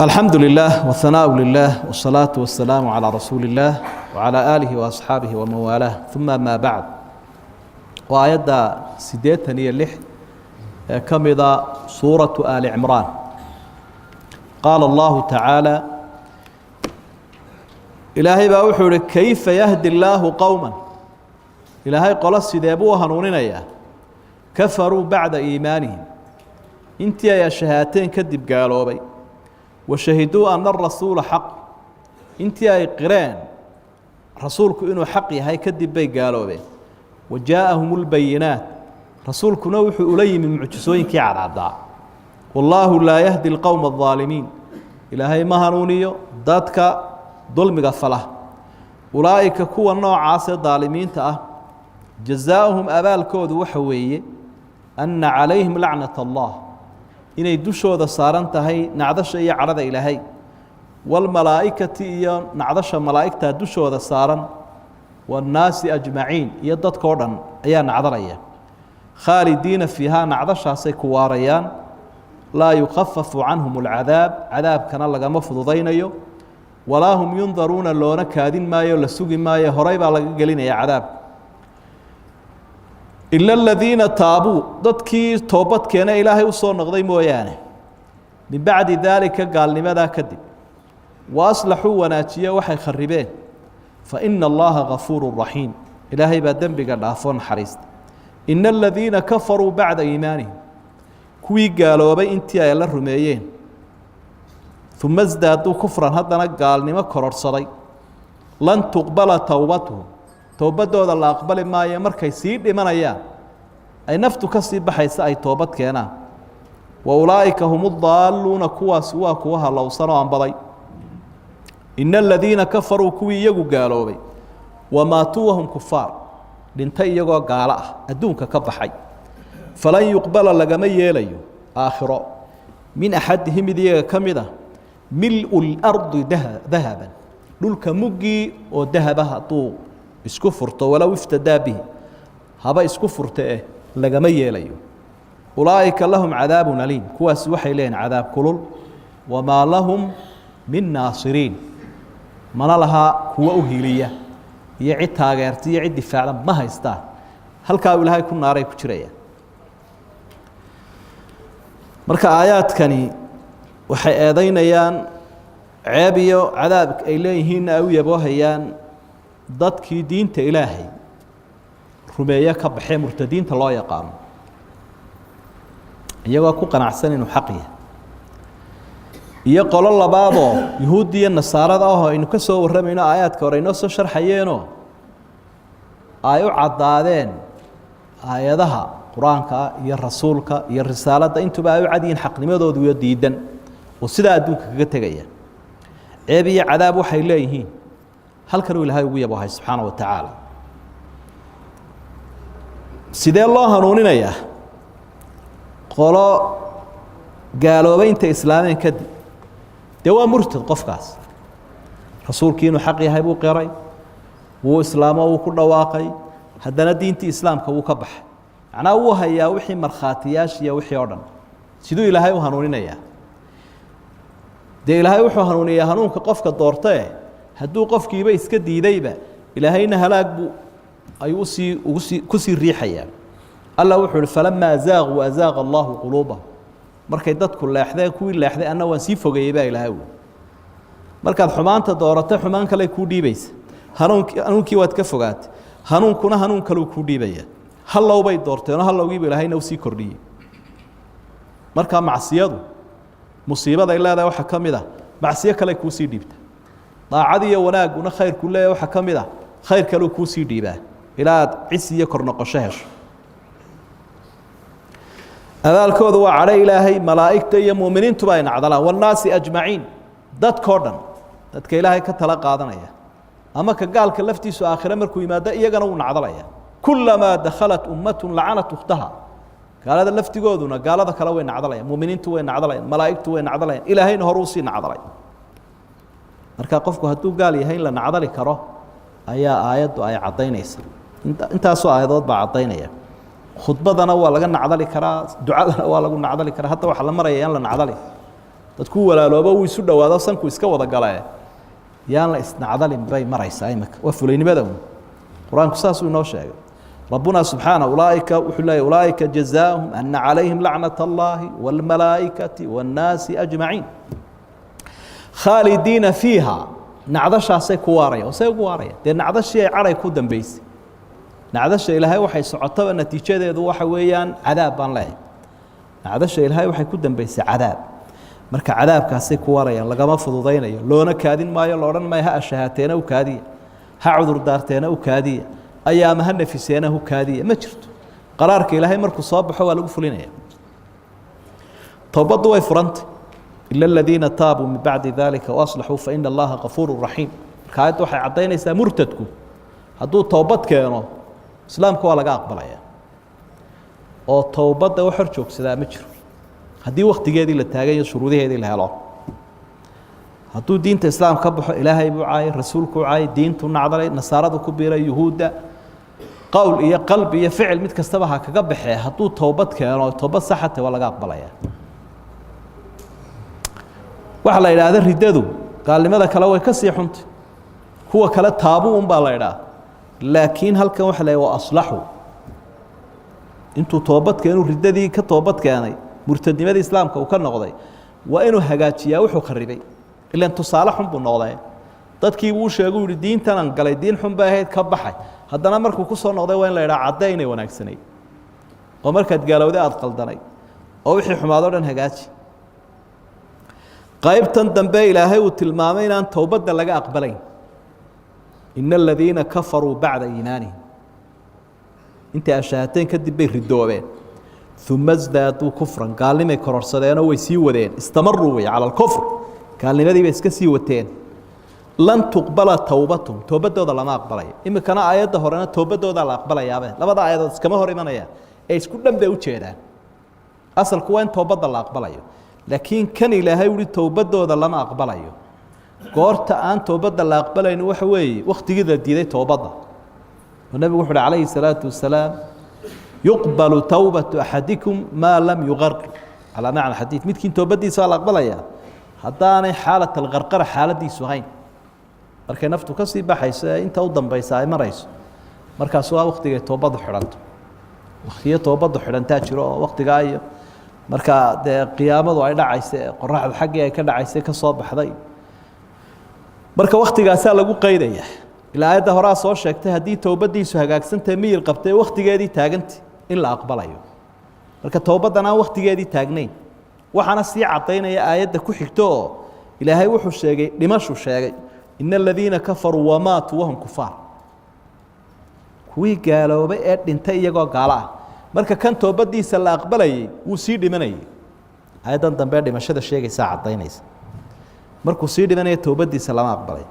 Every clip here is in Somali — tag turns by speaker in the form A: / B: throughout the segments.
A: الحمد لله والثناء لله والصلاة والسلام على رسول الله وعلى آله وأصحابه ومن والاه ثم ما بعد وآيات سيدتني اللح كمذا سورة آل عمران قال الله تعالى إلهي بأوحر كيف يهدي الله قوما إلهي قال السيدابوها هنونين كفروا بعد إيمانهم انت يا شهاتين كذب قالوا بي وشهدوا أن الرسول حق انت يا قران رسولك إنه حق هاي كذب بي قالوا به وجاءهم البينات رسولك نوح إلي من معجزوين كي على عبدا والله لا يهدي القوم الظالمين إلهي مهنونيو دادك ظلم غفله أولئك كوا النوع عاصي الظالمين جزاؤهم أبال كود وحوي أن عليهم لعنة الله inay dushooda saaran tahay nacdasha iyo carada Ilaahay wal malaa'ikati iyo nacdasha malaa'ikta dushooda saaran wan naasi ajmaciin iyo dadkoo dhan ayaa nacdalaya khaalidiina fiha nacdashaasay ku waarayaan laa yukhaffafu canhum alcadaab cadaabkana lagama fududaynayo walaa hum yundaruuna loona kaadin maayo la sugi maayo horay baa laga gelinaya cadaab إلا الذين تابوا ضدكي توبت كنا إلهي وصور نقضي مويانه من بعد ذلك قال لماذا كذب وأصلحوا وناتيا وحي خربين فإن الله غفور رحيم إلهي بدن بقال عفوا حريص إن الذين كفروا بعد إيمانهم كوي قالوا بي انتيا يلا الرميين ثم ازدادوا كفرا هذا قال لما كرر صدي لن تقبل توبتهم توبدooda la aqbali maayo markay sii dhimanayaan ay naftu ka sii baxaysa ay toobad keenaan wa ulaa'ika humud daalluuna kuwaas waa kuwa halowsan oo anbaday innal ladina kafaruu kuwii iyagu gaaloobay wamaatuu wahum kufaar dhintay iyagoo gaalo ah adduunka ka baxay falan yuqbala lagama yeelayo aakhiro min axadihim iyaga ka mid ah mil'ul ardi dahaban dhulka muggii oo dahabaha hadduu isku furto walow iftadaa bihi haba isku furte lagama yeelayo ulaa'ika lahum cadaabun aliim kuwaas waxay leeyihiin cadaab kulul wamaa lahum min naasiriin mana lahaa kuwa u hiliya iyo cid taageerta iyo cid difaacda ma haystaan halkaa ilaahay ku naaray ku jiraya marka aayaadkani waxay eedaynayaan ceeb iyo cadaab ay leeyihiin ay u yaboohayaan dadkii diinta ilaahay rumeeya ka baxay murtadiinta loo yaqaan iyagoo ku qanacsan inuu xaq yahay iyo qolo labaadoo yahuudiya nasaarada ah inuu ka soo waramayno aayaadka hore inoo soo sharxayeeno ay u cadaadeen aayadaha quraanka iyo rasuulka iyo risaalada intuba ay u cadiin xaqnimadoodu iyo diidan oo sida adduunka kaga tagaya ceeb iyo cadaab waxay leeyihiin halkan ilaahay ugu yabahay subhanahu wa ta'ala sidee loo hanuuninayaa qolo gaaloobaynta islaameen kadib dee waa murtad qofkaas rasuulkii inuu xaq yahay buu qiray wuu islaamo uu ku dhawaaqay haddana diintii islaamka wuu ka baxay macnaa wuu hayaa wixii markhaatiyaashiya wixii oo dhan siduu ilaahay u hanuuninayaa dee ilaahay wuxuu hanuuniyaa hanuunka qofka doortay hadduu qofkiiba iska diidayba ilaahayna halaag buu ayuu ku sii riixayaan alla wuxuu yidhi falamaa zaaquu azaaqa allahu quluubahum markay dadku leexdeen kuwii leexday anna waan sii fogeeyey baa ilaahay uu markaad xumaanta dooratay xumaan kale kuu dhiibaysa hanuunkii waad ka fogaatay hanuunkuna hanuun kale kuu dhiibaya hallow bay doorteen hallowgiiba ilaahayna u sii kordhiyey markaa macsiyadu musiibada ay leedahay waxaa ka mid ah macsiyo kale kuu sii dhiibta daacadii iyo wanaaguna khayrku leeyahay waxa ka mid ah khayr kale ku sii dhiibaa ilaa aad cis iyo kor noqosho hesho abaalkoodu waa cadho ilaahay malaa'igta iyo muuminiintuba ay nacdalaan wannaasi ajmaciin dadkoo dhan dadka ilaahay ka tala qaadanaya ama ka gaalka laftiisu aakhire markuu yimaado iyagana wuu nacdalaya kullamaa dakhalat ummatun lacanat ukhtaha gaalada laftigooduna gaalada kale way nacdalayaan muuminiintu way nacdalayaan malaa'igtu way nacdalayaan ilaahayna hore u sii nacdalay marka qofku hadduu gaal yahay in la nacdali karo ayaa aayaddu ay cadaynaysa intaasoo aayadood baa cadaynaya khudbadana waa laga nacdali karaa ducadana waa lagu nacdali karaa hadda waxa la maraya in la nacdali dadku walaalooba uu isu dhawaado sanku iska wada galay yaan la isnacdalin bay maraysaa imika waa fulaynimada quraanku saas uu noo sheegay ربنا سبحانه أولئك جزاؤهم أن عليهم لعنة الله والملائكة والناس أجمعين خالدين فيها نعدش سيكواريا وسيكواريا لأن نعدش عري كودن بيس نعدش إلهي وحي سعطوا النتيجة ذو وحويان عذاب بان له نعدش إلهي وحي كودن بيس عذاب مركا عذاب كاسيكواريا لقما فضوضين لونا كادين ما يلورن ما يها الشهاتين وكادية ها عذر دارتين وكادية أيامها نفسينه كادية ما جرت قرارك إلهي مركو صابح ولا قفلين توبضوا ويفرنت إلا الذين تابوا من بعد ذلك وأصلحوا فإن الله غفور رحيم كايت waxay cadeynaysaa murtadku haduu toobad keeno islaamku waa laga aqbalaya oo toobada wax hor joogsada ma jiro hadii waqtigeedii la taagayo shuruudaheedii la helo haduu diinta islaamka ka baxo ilaahay buu caay rasuulku caay diintu nacdalay nasaaradu ku biiray yahuuda qowl iyo qalbi iyo ficil mid kastaba ha kaga baxee haduu toobad keeno toobad saxate waa laga aqbalaya waxa la yiraahdo ridadu gaalnimada kale way ka sii xuntay kuwa kale taabu baa la yiraahdaa laakiin halkan waxa la yiraahdaa aslahu intuu toobad keeno ridadii ka toobad keenay murtadnimada islaamka uu ka noqday waa inuu hagaajiyaa wuxuu qaribay ilaan tusaale xun buu noqday dadkii uu sheegay uu diintan aan galay diin xun baa ahayd ka baxay haddana markuu ku soo noqday waa in la yiraahdaa cadeynay wanaagsanay oo markaad gaalowday aad qaldanay oo wixii xumaado dhan hagaaji qaybtan dambe ilaahay uu tilmaamay inaan toobada laga aqbalayn in alladheena kafaruu ba'da iimaanihim inta ashaateen kadib bay ridoobeen thumma zdadu kufran gaalnimay kororsadeen oo way sii wadeen istamarru way ala al-kufr gaalnimadii bay iska sii wateen lan tuqbala tawbatum toobadooda lama aqbalayo imikana aayada horena toobadooda la aqbalayaaba labada aayadood iskama hor imanaya ee isku dhanbe u jeedaan asalku waa in toobada la aqbalayo laakiin kan ilaahay uu toobadooda lama aqbalayo goorta aan toobada la aqbalayn waxa weeye waqtigeeda diiday toobada nabigu wuxuu calayhi salaatu wasalaam yuqbalu tawbatu ahadikum ma lam yugharq ala macna hadith midkiin toobadiisa la aqbalaya haddaanay xaalad alqarqara xaaladiisu hayn markay naftu ka sii baxayso inta u dambaysa ay marayso markaas waa waqtiga toobada xiranto waqtiga toobada xirantaa jiro waqtiga ay marka qiyaamadu ay dhacaysay qoraxda xaggii ay ka dhacaysay ka soo baxday marka waqtigaas lagu qeydaya ilaa ayada hore soo sheegtay hadii toobadiisu hagaagsantahay miyir qabtay waqtigeedii taagantay in la aqbalayo marka toobadana waqtigeedii taagnayn waxana sii cadeynaya aayada ku xigto ilaahay wuxuu sheegay dhimashu sheegay innal ladina kafaru wa maatu wa hum kufar kuwii gaaloobay ee dhintay iyagoo gaala ah marka kan toobadiisa la aqbalayay uu sii dhimanayay ayadan dambe dhimashada sheegaysa cadeynaysa markuu sii dhimanay toobadiisa lama aqbalay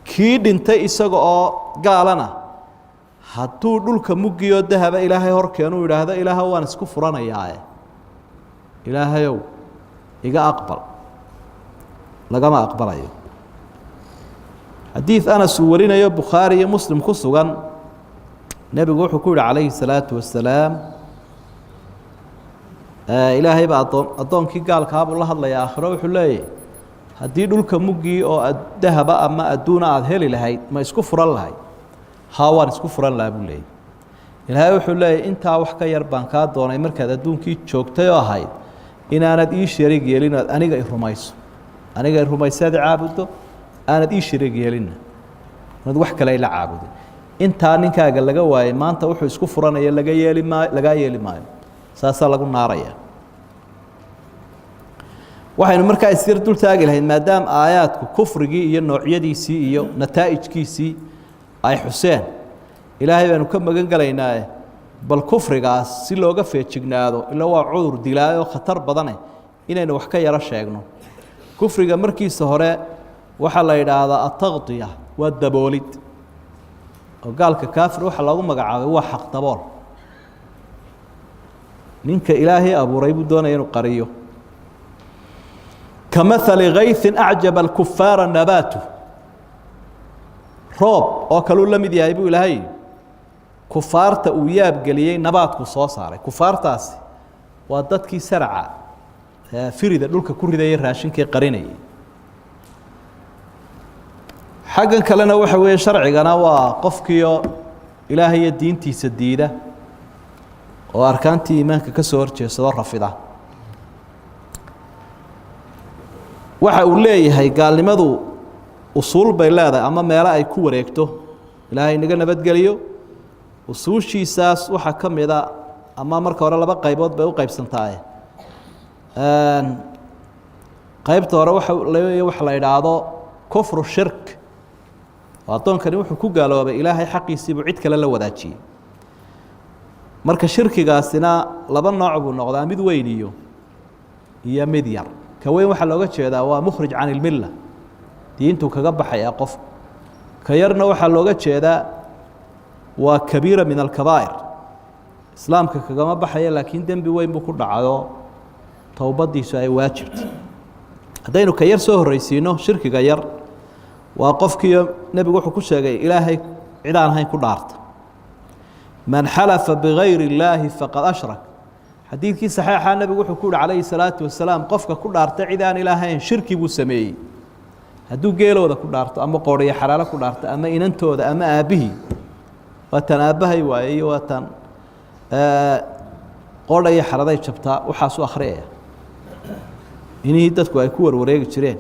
A: kii dhintay isaga oo gaalana hadduu dhulka mugiyo dahaba ilaahay hor keeno yiraahdo ilaahay waan isku furanayaa ilaahayow iga aqbal lagama aqbalayo حديث أنس ورينا بخاري مسلم كسوغان نبي يقول عليه الصلاة والسلام إلهي بعض أظن كي قال كاب الله الله يا آخر وحلي هدي دول كمجي أو الذهب أما أدونا أذهلي لهاي ما يسكفر الله هاوان يسكفر الله بولي إلهي وحلي أنت وحكا يربان كاد دونا مركز أدون كي تشوكتا يا هاي إن أنا دي شريك يلينا أنا جاي رميس أنا جاي رميس هذا عابده أنا دي شريك يلينا ند وحكا لا عابده أنت أنك قال لك واي ما أنت وحي يسكفرنا يلا جاي يلي ما لجاي يلي ما ساسا لقول ناريا waxaynu markaa isir dul taagi lahayn maadaam aayaadku kufrigi iyo noocyadiisi iyo nataa'ijkiisi ay xuseen ilaahay baanu ka magan galaynaa bal kufrigaas si looga feejignaado ila waa cudur dilaayo khatar badan inaynu wax ka yara sheegno kufriga markiisa hore waxa la yiraahdaa at-taghtiya wa daboolid oo gaalka kaafir waxa lagu magacaabay waa xaq dabool ninka ilaahay abuuray buu doonaya inuu qariyo كمثل غيث أعجب الكفار نباته روب أو كلو لم يدي أبو إلهي كفارة وياب قليين نباتك صوصاري كفارة أسي وادتك سرعة firida dhulka ku ridayay raashinkii qarinayay xaggan kalena waxa weeye sharcigana waa qofkiio ilaahay iyo diintiisa diida oo arkaantii iimaanka ka soo horjeedsado rafida waxa uu leeyahay gaalnimadu usuul bay leedahay ama meelo ay ku wareegto ilaahay naga nabadgeliyo usuushiisaas waxaa ka mida ama marka hore laba qaybood bay u qaybsantaaye qaybta hore waxa la idhaahdo kufru shirk oo addoonkani wuxuu ku gaaloobay ilaahay xaqiisiibuu cid kale la wadaajiyey marka shirkigaasina laba nooc buu noqdaa mid weyn iyo mid yar ka weyn waxaa looga jeedaa waa mukhrij can ilmilla diintuu kaga baxaya qof ka yarna waxaa looga jeedaa waa kabiira min alkabaa'ir islaamka kagama baxaya laakiin dembi weyn buu ku dhacayo towbadiisu ay waajibtay haddaynu ka yar soo horreysiino shirkiga yar waa qofkiiyo nebigu wuxuu ku sheegay ilaahay cid aan ahayn ku dhaarta man xalafa bigayri illaahi faqad ashrak xadiidkii saxiixa nebigu wuxuu ku yihi calayhi salaatu wasalaam qofka ku dhaarta cid aan ilaahayn shirki buu sameeyey hadduu geelooda ku dhaarto ama qooriyo xalaalo ku dhaarto ama inantooda ama aabbihii waa tan aabbahay waaye iyo waa tan qoodha iyo xaladay jabtaa waxaasu akhriyaya inihii dadku ay ku warwareegi jireen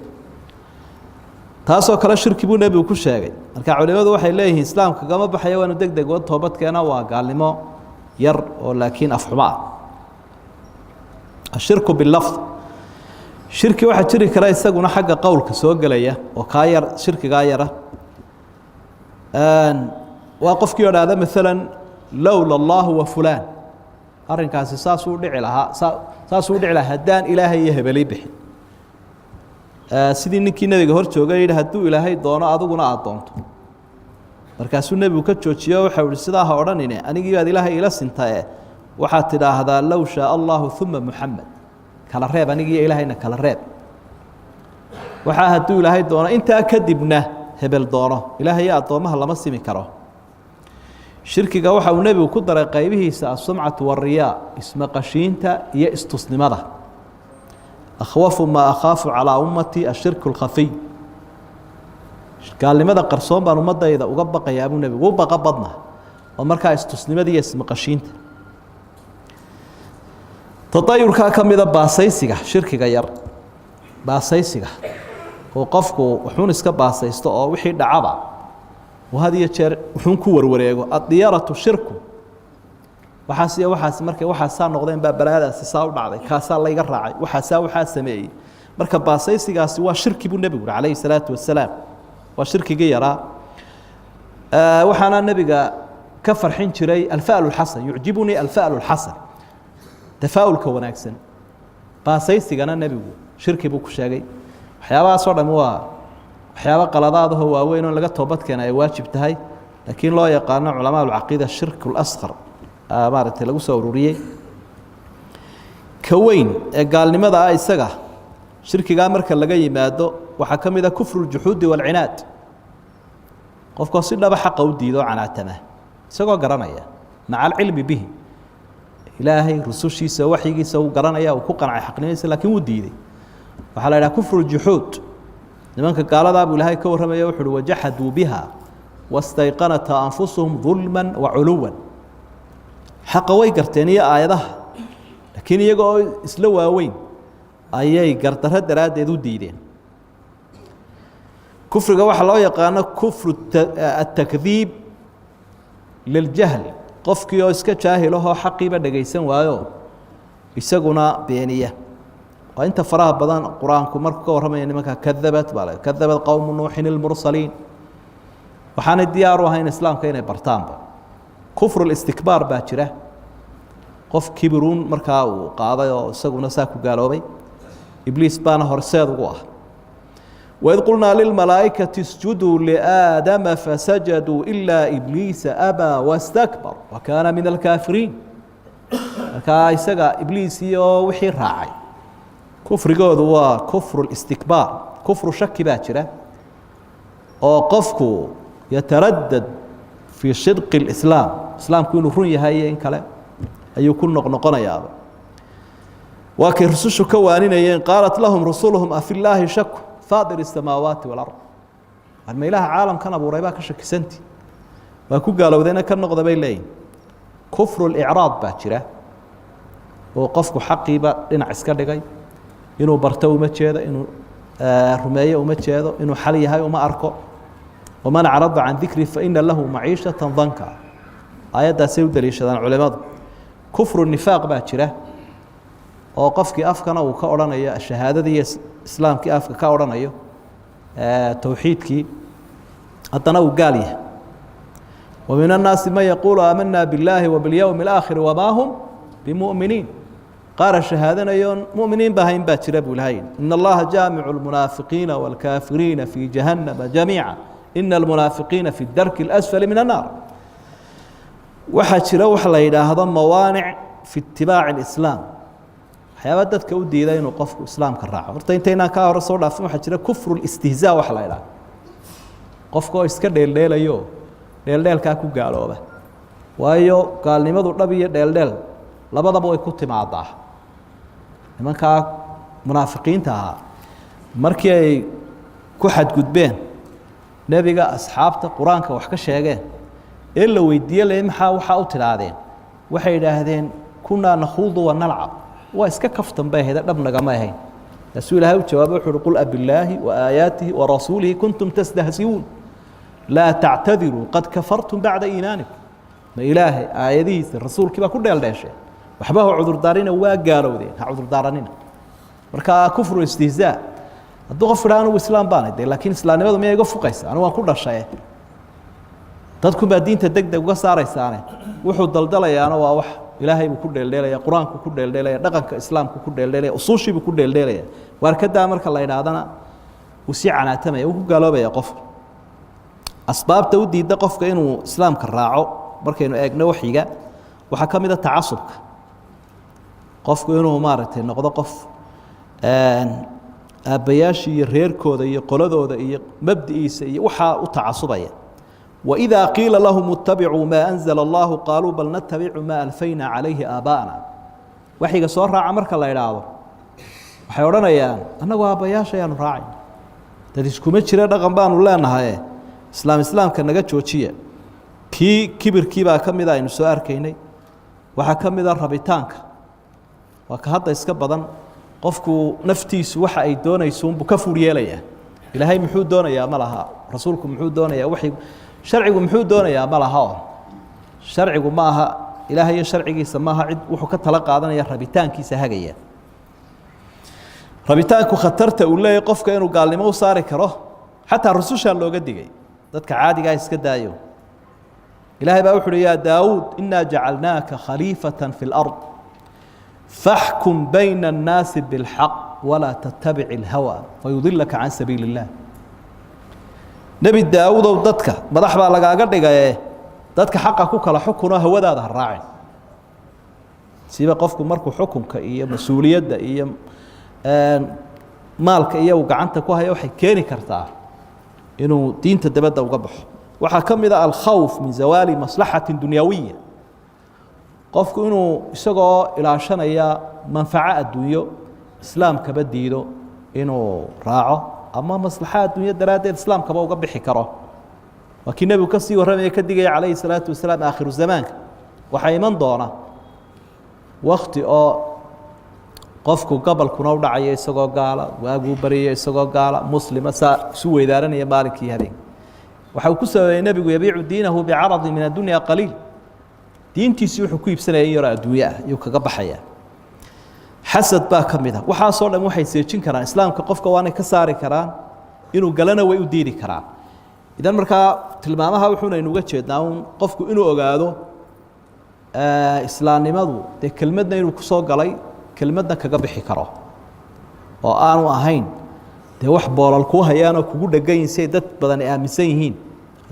A: taasoo kale shirki buu nebigu ku sheegay marka culimadu waxay leeyihiin islaamka kagama baxaya waanu deg deg oo toobadkeena waa gaalnimo yar oo laakiin afxumo ah ashirku bilafd shirki waxaa jiri kara isaguna xagga qowlka soo gelaya oo kaa yar shirkigaa yara waa qofkii odhaahda maalan lowla allahu wa fulaan arrinkaasi saasuu dhici lahaa haddaan ilaahay iyo hebelii bixin sidii ninkii nebiga hor joogay yidhi hadduu ilaahay doono adiguna aada doonto markaasuu nebigu ka joojiyo waxau ihi sidaa ha odhanine anigii baad ilaahay ila sintae waxaad tidhaahdaa low shaaa allahu uma muxamed kala reeb anigiiyo ilaahayna kala reeb waxaa hadduu ilaahay doono intaa kadibna hebel doono ilaahay iyo addoommaha lama simi karo shirkiga waxa uu nebigu ku daray qaybihiisa asumcatu wariyaa ismaqashiinta iyo istusnimada akhwafu maa akhaafu calaa ummatii ashirku lkhafiy gaalnimada qarsoon baan ummadayda uga baqayaa buu nebigu u baqa badna oo markaa istusnimada iyo ismaqashiinta tadayurkaa ka mida baasaysiga shirkiga yar baasaysiga oo qofku wuxuun iska baasaysto oo wixii dhacaba uu had iyo jeer wuxuun ku warwareego addiyaratu shirku waxaas iyo waxaas markay waxaasaa noqdeen baa balaadaasi saa u dhacday kaasaa layga raacay waxaa sameeyey marka baasaysigaasi waa shirki buu nebigu yihi calayhi salaatu wasalaam waa shirkigii yaraa waxaana nebiga ka farxin jiray alfa'lu lxasan yucjibunii alfa'lu lxasan tafaa'ulka wanaagsan baasaysigana nebigu shirki buu ku sheegay waxyaabahaasoo dham waa waxyaabo qaladaadahoo waaweyn oo laga toobadkeena ay waajib tahay laakiin loo yaqaano culamaa alcaqiida shirku lasqar maaragtay lagu soo ururiyey ka weyn ee gaalnimada ah isaga shirkigaa marka laga yimaado waxaa ka mid a kufru ljuxuudi waalcinaad qofkoo si dhaba xaqa u diido oo canaatama isagoo garanaya maca alcilmi bihi ilaahay rusushiisa waxyigiisa uu garanaya uu ku qancay xaqnimadiisa laakiin wuu diiday waxaa la idhaha kufru ljuxuud nimanka gaaladaa buu ilaahay ka warramaya wuxu uhi wajaxaduu biha wastayqanata anfusuhum dulman wa culuwan xaqa way garteen iyo aayadaha laakiin iyaga oo isla waaweyn ayay gardarro daraaddeed u diideen kufriga waxaa loo yaqaano kufru atakdiib liljahl qofkii oo iska jaahilahoo xaqiiba dhegaysan waayo isaguna beeniya waa inta faraha badan qur-aanku markuu ka warramaya nimanka kadabat baa kadabat qowmu nuuxin ilmursaliin waxaanay diyaar u ahayn islaamka inay bartaanba kufru listikbaar baa jira qof kibiruun markaa uu qaaday oo isaguna saa ku gaaloobay ibliis baana horseed ugu ah waid qulnaa lilmalaa'ikati isjuduu liaadama fasajaduu ilaa ibliisa abaa wastakbar wa kaana min alkaafiriin markaa isaga ibliis iyo wixii raacay kufrigoodu waa kufru listikbaar kufru shaki baa jira oo qofku yataradad fii sidqi اlislaam islaamku inuu run yahay iyo in kale ayuu ku noqnoqonayaaba وكي رسوش كوانين قالت لهم رسولهم أفي الله شك فاطر السماوات والأرض أما إله عالم كان أبو ريباك شك سنتي وكو قالوا ذينا كان نقضى بين كفر الإعراض باكرة وقفك حقي لنا عسكر لغاي إنه برتو مجيدا إنه رمية ومجيدا إنه حلي هاي وما أركو ومن أعرض عن ذكري فإن له معيشة ضنكا آيات سيودة ليشدان علماء كفر النفاق باكرة وقفك أفكنا وكأورنا يا الشهادة دي إسلام كي أفك كأورنا يو توحيد كي التناو قاليه ومن الناس من يقول آمنا بالله وباليوم الآخر وما هم بمؤمنين قال الشهادة يون مؤمنين بهين باكر أبو الهين إن الله جامع المنافقين والكافرين في جهنم جميعا إن المنافقين في الدرك الأسفل من النار وحشر وحلا إلى هذا موانع في اتباع الإسلام حيوادتك ودي إذا ينقف إسلام كالراعة ورتينتينا كاه رسول الله فما حشر كفر الاستهزاء وحلا إلى قفكو إسكر ديل يو ديل كاكو قالوا به وايو قال لماذا النبي ديل labadaba way ku timaadaa nimanka munaafiqiinta markii ay ku xadgudbeen nabiga asxaabta quraanka wax ka sheegeen ee la weydiiyay waxa u tiraadeen waxay yiraahdeen kuna nakhuudu wa nal'ab waa iska kaftan bay heeda dhabnaga ma ahayn rasuulaha u jawaabay wuxuu qul abillahi wa ayatihi wa rasuulihi kuntum tastahzi'un la ta'tadiru qad kafartum ba'da iimaanikum ma ilaahi aayadiisa rasuulkii ba ku dheeldheeshay waxba cudur daarina waa gaalowdeen ha cudur daaranina marka kufru istihzaa haduu qof firaano islaam baanay laakiin islaamnimadu ma iga fuqaysa anigu waan ku dhashay dadku ba diinta degdeg uga saaraysaane wuxuu daldalayaana waa wax ilaahay uu ku dheeldheelaya quraanku ku dheeldheelaya dhaqanka islaamku ku dheeldheelaya usuushiibu ku dheeldheelaya warkada marka la yiraahdo uu si canaatamayo uu galoobaya qof asbaabta u diida qofka inuu islaamka raaco markaynu eegno waxiga waxa kamid ah tacasubka qofku inuu maaragtay noqdo qof aabayaashii iyo reerkooda iyo qoladooda iyo mabdiisa iyo waxa u tacasubaya وإذا قيل لهم اتبعوا ما أنزل الله قالوا بل نتبع ما ألفينا عليه آباءنا وحيga soo raaca marka la yiraahdo waxay oranayaan anagu aabayaasha ayaan raacay dad isku ma jira dhaqan baanu leenahay islaamka naga joojiya kibirkii baa kamid ah aynu soo arkaynay waxa kamid ah rabitaanka waa ka hadda iska badan qofku naftiisu waxa ay doonayso uu ka fur yeelaya ilaahay muxuu doonayaa ma laha rasuulku muxuu doonayaa wixii sharcigu muxuu doonayaa ma laha sharcigu ma aha ilaahay sharcigiisa ma aha cid wuxuu ka tala qaadanaya rabitaankiisa hagaya rabitaanku khatarta uu leeyahay qofka inuu gaalnimo u saari karo xataa rususha looga digay dadka caadiga ah iska daayo ilaahay baa wuxuu yaa daawud inna ja'alnaaka khalifatan fil ard فاحكم بين الناس بالحق ولا تتبع الهوى فيضلك عن سبيل الله نبي داود وددك مدح با لغاغا دغاye dadka xaqa ku kala xukuno hawadaada raacin siba qofku markuu xukunka iyo masuuliyadda iyo maalka iyo gacanta ku hayo waxay keeni kartaa inuu diinta dabada uga baxo waxa kamid ah al-khawf min zawali maslahati dunyawiyya qofku inuu isagoo ilaashanaya manfaca adduunyo islaamka badiido inuu raaco ama maslaxa adduunyo daraadeed islaamka ba uga bixi karo wakiin nabigu ka sii waramay ka digay calayhi salaatu wasalaam aakhiru zamaanka waxa iman doona waqti oo qofku gobolkuna u dhacayo isagoo gaala waagu bariyo isagoo gaala muslima su weydaaranaya maalinkii habeen waxa uu ku sameeyay nabigu yabiicu diinahu bi'arad min ad-dunya qaliil diintiisi wuxuu ku iibsanayay yar adduunyo ah iyo kaga baxaya xasad baa kamida waxa soo dhan waxay seejin karaan islaamka qofka waana ka saari karaan inuu galana way u diidi karaan idan marka tilmaamaha wuxuuna inuga jeednaa qofku inuu ogaado islaamnimadu de kelmadna inuu ku soo galay kelmadna kaga bixi karo oo aanu ahayn de wax boolal ku hayaan oo kugu dhagan say dad badan aaminsan yihiin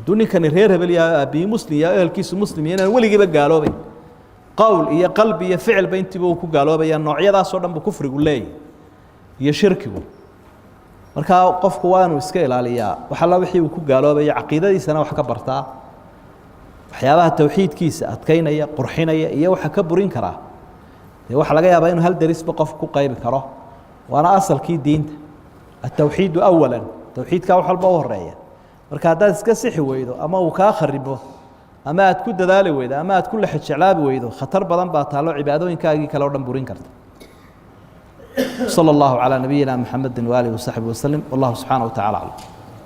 A: duninkan reer hebel ya abi muslim ya ehelkiisu muslim inaan waligiiba gaaloobay qowl iyo qalbi iyo ficil ba intiba uu ku gaaloobayaa noocyadaas oo dhan bu kufrigu leeyahay iyo shirkigu marka qofku waa inuu iska ilaaliyaa waxa la wixii uu ku gaaloobay aqeedadiisana wax ka bartaa waxyaabaha tawxiidkiisa adkaynaya qurxinaya iyo waxa ka burin kara dee waxaa laga yaabaa inuu hal derisba qof ku qaybi karo waana asalkii diinta atawxiidu awalan tawxiidkaa wax walba u horeeya marka haddaad iska sixi weydo ama uu kaa kharibo ama aad ku dadaali weydo ama aad ku lexejeclaabi weydo khatar badan baa taalo cibaadooyinkaagii kale o dhan burin karta صلى الله على نبينا محمد وآله وصحبه وسلم والله سبحانه وتعالى أعلم